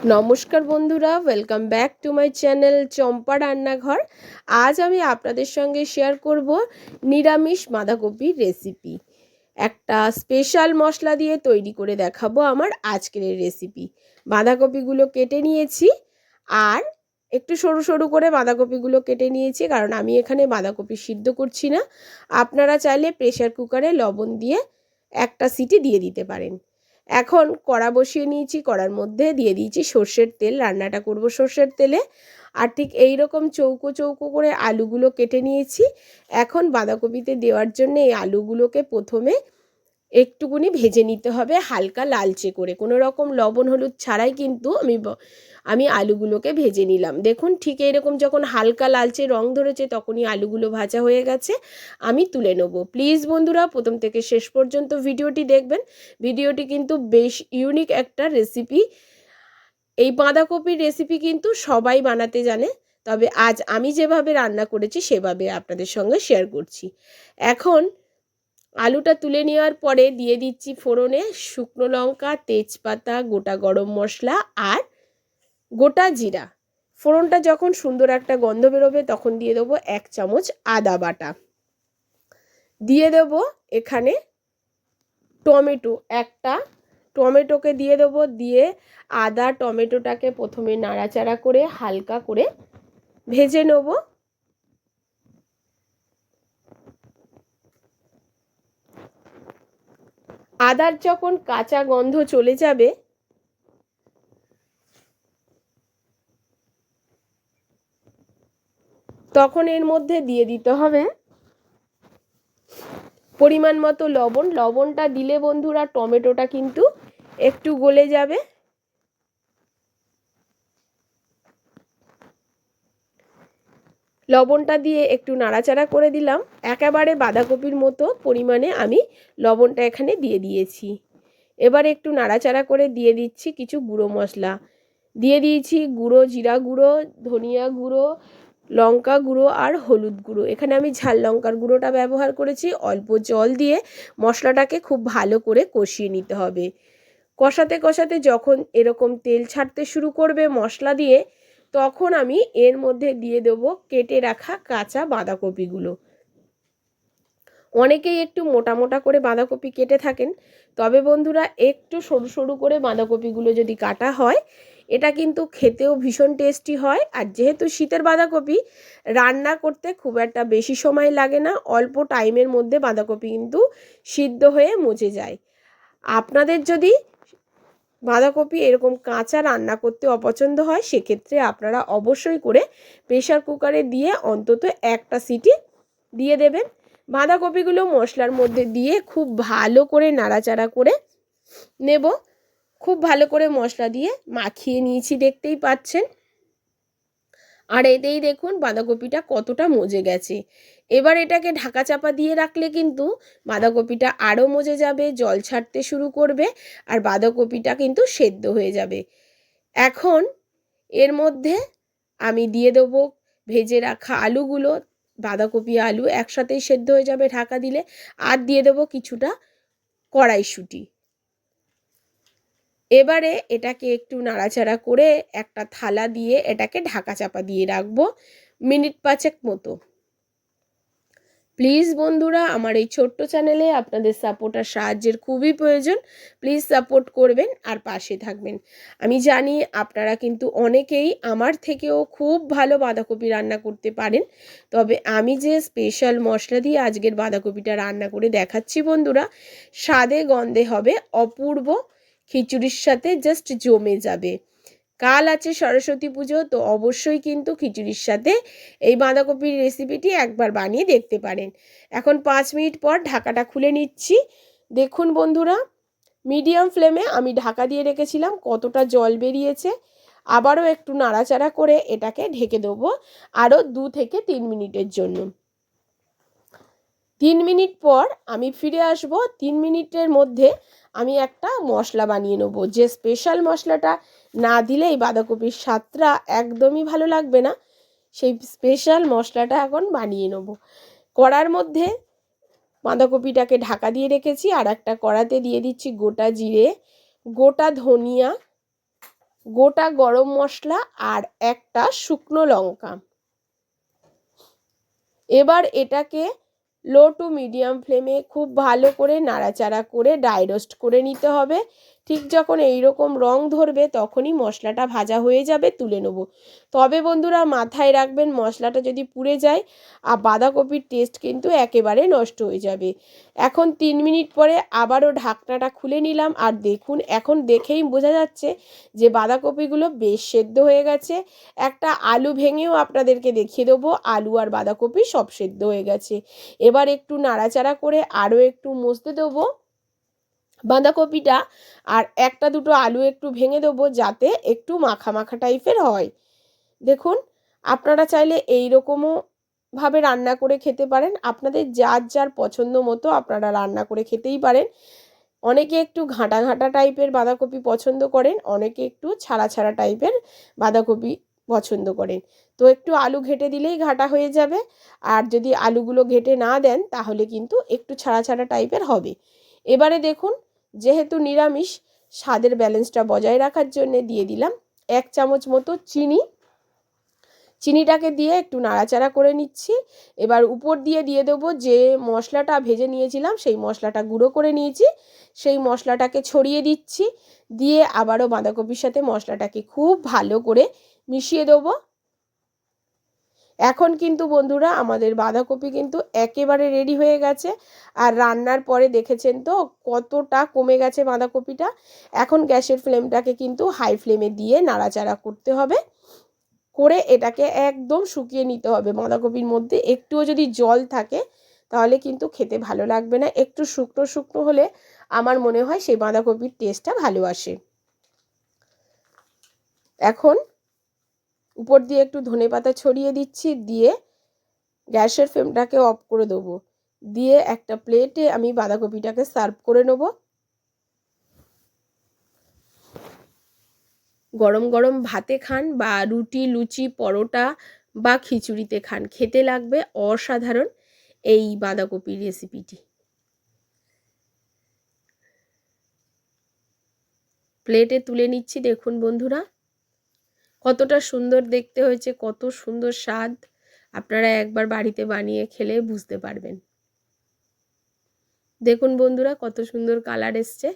নমস্কার বন্ধুরা, welcome back to my channel Champa রান্নাঘর। আজ আমি আপনাদের সঙ্গে শেয়ার করব নিরামিষ বাঁধাকপির রেসিপি। একটা স্পেশাল মশলা দিয়ে তৈরি করে দেখাবো আমার আজকের এই রেসিপি। বাঁধাকপিগুলো কেটে নিয়েছি, আর একটু সরু সরু করে বাঁধাকপিগুলো কেটে নিয়েছি, কারণ আমি এখানে বাঁধাকপি সিদ্ধ করছি না। আপনারা চাইলে প্রেসার কুকারে লবণ দিয়ে একটা সিটি দিয়ে দিতে পারেন। এখন কড়া বসিয়ে নিয়েছি, কড়ার মধ্যে দিয়ে দিয়েছি সর্ষের তেল। রান্নাটা করব সর্ষের তেলে। আর ঠিক এই রকম চৌকো চৌকো করে আলুগুলো কেটে নিয়েছি। এখন বাঁধাকপিতে দেওয়ার জন্য এই আলুগুলোকে প্রথমে একটুকুনি ভেজে নিতে হবে, হালকা লালচে করে, কোনো রকম লবণ হলুদ ছাড়াই কিন্তু আমি আলুগুলোকে ভেজে নিলাম। দেখুন, ঠিক এইরকম যখন হালকা লালচে রং ধরেছে তখনই আলুগুলো ভাজা হয়ে গেছে, আমি তুলে নেব। প্লিজ বন্ধুরা, প্রথম থেকে শেষ পর্যন্ত ভিডিওটি দেখবেন। ভিডিওটি কিন্তু বেশ ইউনিক একটা রেসিপি। এই বাঁধাকপির রেসিপি কিন্তু সবাই বানাতে জানে, তবে আজ আমি যেভাবে রান্না করেছি সেভাবে আপনাদের সঙ্গে শেয়ার করছি। এখন আলুটা তুলে নেওয়ার পরে দিয়ে দিচ্ছি ফোড়নে শুকনো লঙ্কা, তেজপাতা, গোটা গরম মশলা আর গোটা জিরা। ফোড়নটা যখন সুন্দর একটা গন্ধ বেরোবে তখন দিয়ে দেবো 1 চামচ আদা বাটা। দিয়ে দেবো এখানে টমেটো, একটা টমেটোকে দিয়ে দেবো। দিয়ে আদা টমেটোটাকে প্রথমে নাড়াচাড়া করে হালকা করে ভেজে নেব। আদার যখন কাঁচা গন্ধ চলে যাবে তখন এর মধ্যে দিয়ে দিতে হবে পরিমাণ মতো লবণ। লবণটা দিলে বন্ধুরা টমেটোটা কিন্তু একটু গলে যাবে। লবণটা দিয়ে একটু নাড়াচাড়া করে দিলাম। একেবারে বাঁধাকপির মতো পরিমাণে আমি লবণটা এখানে দিয়ে দিয়েছি। এবার একটু নাড়াচাড়া করে দিয়ে দিচ্ছি কিছু গুঁড়ো মশলা। দিয়ে দিয়েছি গুঁড়ো জিরা গুঁড়ো, ধনিয়া গুঁড়ো, লঙ্কা গুঁড়ো আর হলুদ গুঁড়ো। এখানে আমি ঝাল লঙ্কার গুঁড়োটা ব্যবহার করেছি। অল্প জল দিয়ে মশলাটাকে খুব ভালো করে কষিয়ে নিতে হবে। কষাতে কষাতে যখন এরকম তেল ছাড়তে শুরু করবে মশলা দিয়ে, তখন আমি এর মধ্যে দিয়ে দেবো কেটে রাখা কাঁচা বাঁধাকপিগুলো। অনেকেই একটু মোটা মোটা করে বাঁধাকপি কেটে থাকেন, তবে বন্ধুরা একটু সরু সরু করে বাঁধাকপিগুলো যদি কাটা হয় এটা কিন্তু খেতেও ভীষণ টেস্টি হয়। আর যেহেতু শীতের বাঁধাকপি, রান্না করতে খুব একটা বেশি সময় লাগে না, অল্প টাইমের মধ্যে বাঁধাকপি কিন্তু সিদ্ধ হয়ে মজে যায়। আপনাদের যদি বাঁধাকপি এরকম কাঁচা রান্না করতে অপছন্দ হয় সেক্ষেত্রে আপনারা অবশ্যই করে প্রেসার কুকারে দিয়ে অন্তত একটা সিটি দিয়ে দেবেন। বাঁধাকপিগুলো মশলার মধ্যে দিয়ে খুব ভালো করে নাড়াচাড়া করে নেব। খুব ভালো করে মশলা দিয়ে মাখিয়ে নিয়েছি, দেখতেই পাচ্ছেন। আর এতেই দেখুন বাঁধাকপিটা কতটা মজে গেছে। এবার এটাকে ঢাকা চাপা দিয়ে রাখলে কিন্তু বাঁধাকপিটা আরও মজে যাবে, জল ছাড়তে শুরু করবে আর বাঁধাকপিটা কিন্তু সেদ্ধ হয়ে যাবে। এখন এর মধ্যে আমি দিয়ে দেবো ভেজে রাখা আলুগুলো। বাঁধাকপি আলু একসাথেই সেদ্ধ হয়ে যাবে ঢাকা দিলে। আর দিয়ে দেবো কিছুটা কড়াইশুঁটি। এবারে এটাকে একটু নাড়াচাড়া করে একটা থালা দিয়ে এটাকে ঢাকা চাপা দিয়ে রাখবো মিনিট 5 মতো। প্লিজ বন্ধুরা, আমার এই ছোট্ট চ্যানেলে আপনাদের সাপোর্ট আর সাহায্যের খুবই প্রয়োজন। প্লিজ সাপোর্ট করবেন আর পাশে থাকবেন। আমি জানি আপনারা কিন্তু অনেকেই আমার থেকেও খুব ভালো বাঁধাকপি রান্না করতে পারেন, তবে আমি যে স্পেশাল মশলা দিয়ে আজকের বাঁধাকপিটা রান্না করে দেখাচ্ছি বন্ধুরা, স্বাদে গন্ধে হবে অপূর্ব। খিচুড়ির সাথে জাস্ট জমে যাবে। কাল আছে সরস্বতী পুজো, তো অবশ্যই কিন্তু খিচুড়ির সাথে এই বাঁধাকপির রেসিপিটি একবার বানিয়ে দেখতে পারেন। এখন 5 মিনিট পর ঢাকাটা খুলে নিচ্ছি। দেখুন বন্ধুরা, মিডিয়াম ফ্লেমে আমি ঢাকা দিয়ে রেখেছিলাম, কতটা জল বেরিয়েছে। আবারও একটু নাড়াচাড়া করে এটাকে ঢেকে দেবো আরও 2 থেকে 3 মিনিটের জন্য। 3 মিনিট পর আমি ফিরে আসব। 3 মিনিটের মধ্যে আমি একটা মশলা বানিয়ে নেব, যে স্পেশাল মশলাটা না দিলে এই বাঁধাকপির স্বাদটা একদমই ভালো লাগবে না। সেই স্পেশাল মশলাটা এখন বানিয়ে নেব। কড়ার মধ্যে বাঁধাকপিটাকে ঢাকা দিয়ে রেখেছি, আর একটা কড়াতে দিয়ে দিচ্ছি গোটা জিরে, গোটা ধনিয়া, গোটা গরম মশলা আর একটা শুকনো লঙ্কা। এবার এটাকে লো টু মিডিয়াম ফ্লেমে খুব ভালো করে নাড়াচাড়া করে ড্রাই রোস্ট করে নিতে হবে। ঠিক যখন এইরকম রং ধরবে তখনই মশলাটা ভাজা হয়ে যাবে, তুলে নেব। তবে বন্ধুরা মাথায় রাখবেন, মশলাটা যদি পুড়ে যায় আর বাঁধাকপির টেস্ট কিন্তু একেবারে নষ্ট হয়ে যাবে। এখন 3 মিনিট পরে আবারও ঢাকনাটা খুলে নিলাম, আর দেখুন এখন দেখেই বোঝা যাচ্ছে যে বাঁধাকপিগুলো বেশ সেদ্ধ হয়ে গেছে। একটা আলু ভেঙেও আপনাদেরকে দেখিয়ে দেবো, আলু আর বাঁধাকপি সব সেদ্ধ হয়ে গেছে। এবার একটু নাড়াচাড়া করে আরও একটু মজতে দেবো বাঁধাকপিটা, আর একটা দুটো আলু একটু ভেঙে দেবো যাতে একটু মাখা মাখা টাইপের হয়। দেখুন আপনারা চাইলে এই রকমও ভাবে রান্না করে খেতে পারেন, আপনাদের যার যার পছন্দ মতো আপনারা রান্না করে খেতেই পারেন। অনেকে একটু ঘাঁটা ঘাঁটা টাইপের বাঁধাকপি পছন্দ করেন, অনেকে একটু ছাড়া ছাড়া টাইপের বাঁধাকপি পছন্দ করেন। তো একটু আলু ঘেটে দিলেই ঘাটা হয়ে যাবে, আর যদি আলুগুলো ঘেটে না দেন তাহলে কিন্তু একটু ছাড়া ছাড়া টাইপের হবে। এবারে দেখুন, যেহেতু নিরামিষ, স্বাদের ব্যালেন্সটা বজায় রাখার জন্য দিয়ে দিলাম 1 চামচ মতো চিনি। চিনিটাকে দিয়ে একটু নাড়াচাড়া করে নিচ্ছি। এবার উপর দিয়ে দেবো যে মশলাটা ভেজে নিয়েছিলাম, সেই মশলাটা গুঁড়ো করে নিয়েছি, সেই মশলাটাকে ছড়িয়ে দিচ্ছি। দিয়ে আবারও বাঁধাকপির সাথে মশলাটাকে খুব ভালো করে মিশিয়ে দেবো। এখন কিন্তু বন্ধুরা আমাদের বাঁধাকপি কিন্তু একেবারে রেডি হয়ে গেছে। আর রান্নার পরে দেখেছেন তো কতটা কমে গেছে বাঁধাকপিটা। এখন গ্যাসের ফ্লেমটাকে কিন্তু হাই ফ্লেমে দিয়ে নাড়াচাড়া করতে হবে, করে এটাকে একদম শুকিয়ে নিতে হবে। বাঁধাকপির মধ্যে একটুও যদি জল থাকে তাহলে কিন্তু খেতে ভালো লাগবে না। একটু শুকনো শুকনো হলে আমার মনে হয় সেই বাঁধাকপির টেস্টটা ভালো আসে। এখন উপর দিয়ে একটু ধনেপাতা ছড়িয়ে দিচ্ছি, দিয়ে গ্যাসের ফ্লেমটাকে অফ করে দেবো। দিয়ে একটা প্লেটে আমি বাঁধাকপিটাকে সার্ভ করে নেব। গরম গরম ভাতে খান বা রুটি, লুচি, পরোটা বা খিচুড়িতে খান, খেতে লাগবে অসাধারণ এই বাঁধাকপির রেসিপিটি। প্লেটে তুলে নিচ্ছি। দেখুন বন্ধুরা কতটা সুন্দর দেখতে হয়েছে, কত সুন্দর স্বাদ। আপনারা একবার বাড়িতে বানিয়ে খেলে বুঝতে পারবেন। দেখুন বন্ধুরা কত সুন্দর কালার এসছে।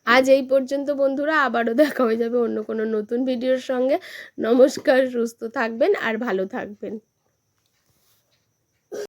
আজ এই পর্যন্ত বন্ধুরা, আবারও দেখা হয়ে যাবে অন্য কোনো নতুন ভিডিওর সঙ্গে। নমস্কার, সুস্থ থাকবেন আর ভালো থাকবেন।